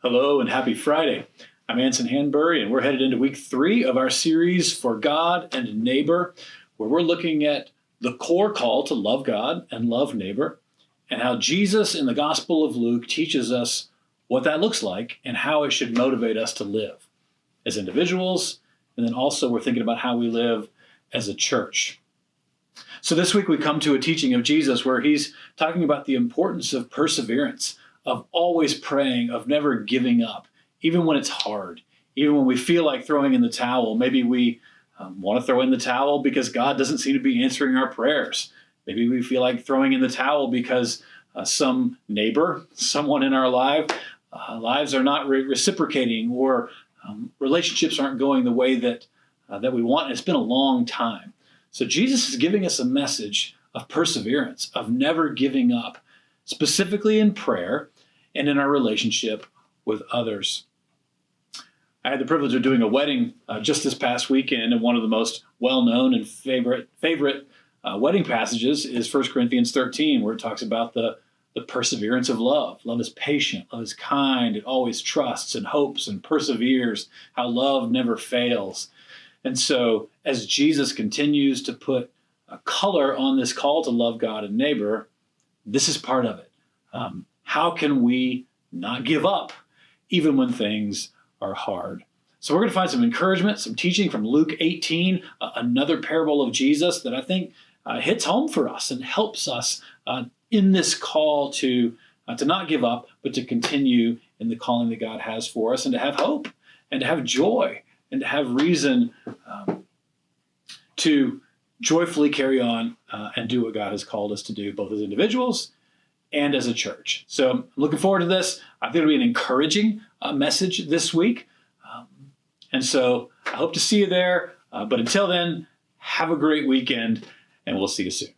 Hello and happy Friday. I'm Anson and we're headed into week 3 of our series For God and Neighbor, where we're looking at the core call to love God and love neighbor, and how Jesus in the Gospel of Luke teaches us what that looks like and how it should motivate us to live as individuals, and then also we're thinking about how we live as a church. So this week we come to a teaching of Jesus where he's talking about the importance of perseverance, of always praying, of never giving up, even when it's hard, even when we feel like throwing in the towel. Maybe we want to throw in the towel because God doesn't seem to be answering our prayers. Maybe we feel like throwing in the towel because some neighbor, someone in our lives are not reciprocating, or relationships aren't going the way that we want. It's been a long time. So Jesus is giving us a message of perseverance, of never giving up, specifically in prayer and in our relationship with others. I had the privilege of doing a wedding just this past weekend, and one of the most well-known and favorite wedding passages is 1 Corinthians 13, where it talks about the perseverance of love. Love is patient, love is kind, it always trusts and hopes and perseveres, how love never fails. And so as Jesus continues to put a color on this call to love God and neighbor, this is part of it. How can we not give up even when things are hard? So we're going to find some encouragement, some teaching from Luke 18, another parable of Jesus that I think hits home for us and helps us in this call to not give up, but to continue in the calling that God has for us, and to have hope and to have joy and to have reason to joyfully carry on and do what God has called us to do, both as individuals and as a church. So I'm looking forward to this. I think it'll be an encouraging message this week. And so I hope to see you there. But until then, have a great weekend, and we'll see you soon.